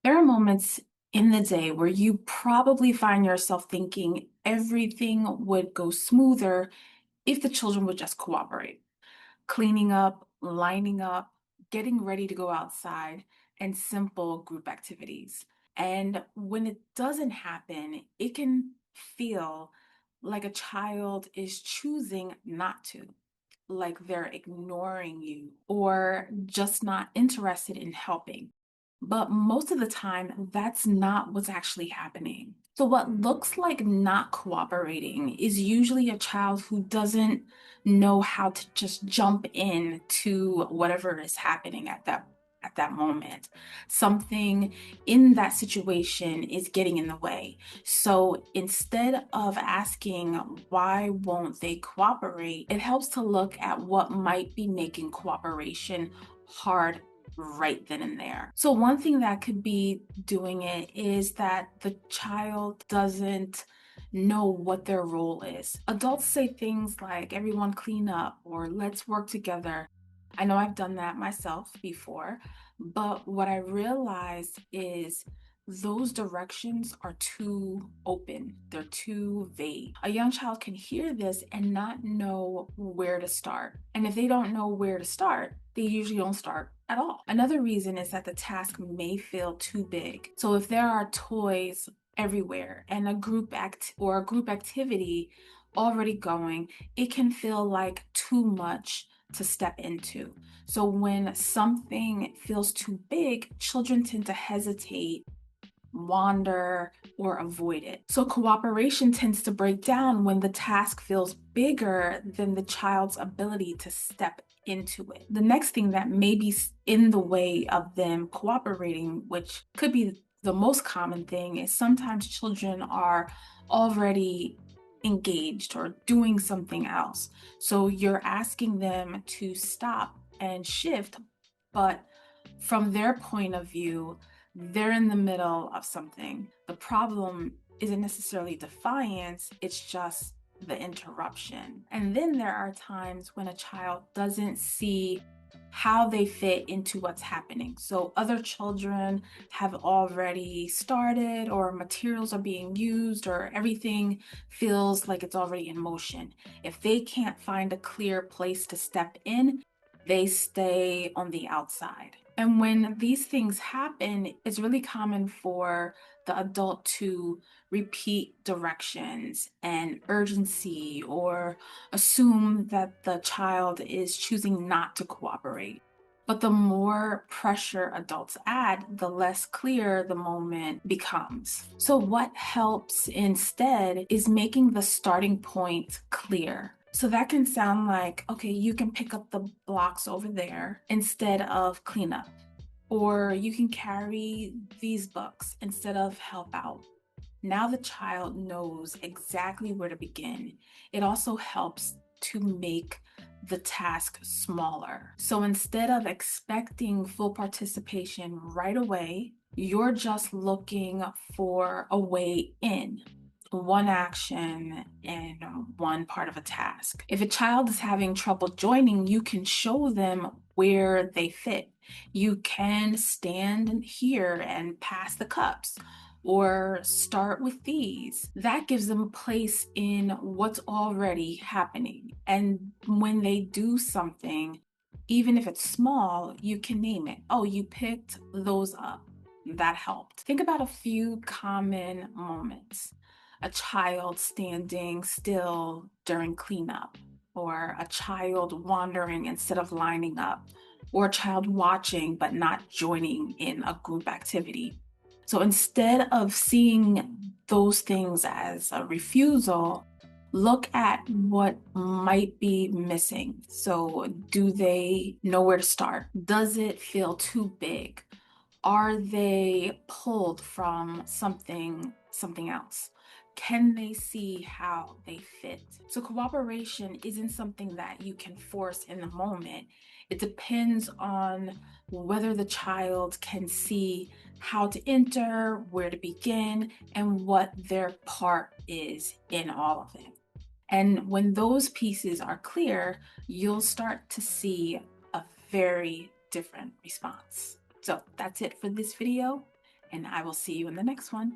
There are moments in the day where you probably find yourself thinking everything would go smoother if the children would just cooperate. Cleaning up, lining up, getting ready to go outside, and simple group activities. And when it doesn't happen, it can feel like a child is choosing not to, like they're ignoring you or just not interested in helping. But most of the time, that's not what's actually happening. So, what looks like not cooperating is usually a child who doesn't know how to just jump in to whatever is happening at that moment. Something in that situation is getting in the way. So instead of asking why won't they cooperate, it helps to look at what might be making cooperation hard right then and there. So one thing that could be doing it is that the child doesn't know what their role is. Adults say things like, everyone clean up or let's work together. I know I've done that myself before, but what I realized is those directions are too open, they're too vague. A young child can hear this and not know where to start. And if they don't know where to start, they usually don't start at all. Another reason is that the task may feel too big. So if there are toys everywhere and a group activity already going, it can feel like too much to step into. So when something feels too big, children tend to hesitate, wander, or avoid it. So cooperation tends to break down when the task feels bigger than the child's ability to step into it. The next thing that may be in the way of them cooperating, which could be the most common thing, is sometimes children are already engaged or doing something else. So you're asking them to stop and shift, but from their point of view, they're in the middle of something. The problem isn't necessarily defiance, it's just the interruption. And then there are times when a child doesn't see how they fit into what's happening. So other children have already started, or materials are being used, or everything feels like it's already in motion. If they can't find a clear place to step in, they stay on the outside. And when these things happen, it's really common for the adult to repeat directions and urgency or assume that the child is choosing not to cooperate. But the more pressure adults add, the less clear the moment becomes. So, what helps instead is making the starting point clear. So that can sound like, okay, you can pick up the blocks over there instead of clean up. Or you can carry these books instead of help out. Now the child knows exactly where to begin. It also helps to make the task smaller. So instead of expecting full participation right away, you're just looking for a way in, one action and one part of a task. If a child is having trouble joining, you can show them where they fit. You can stand here and pass the cups or start with these. That gives them a place in what's already happening. And when they do something, even if it's small, you can name it. Oh, you picked those up. That helped. Think about a few common moments. A child standing still during cleanup, or a child wandering instead of lining up, or a child watching but not joining in a group activity. So instead of seeing those things as a refusal, look at what might be missing. So, do they know where to start? Does it feel too big? Are they pulled from something else? Can they see how they fit? So cooperation isn't something that you can force in the moment. It depends on whether the child can see how to enter, where to begin, and what their part is in all of it. And when those pieces are clear, you'll start to see a very different response. So that's it for this video. and I will see you in the next one.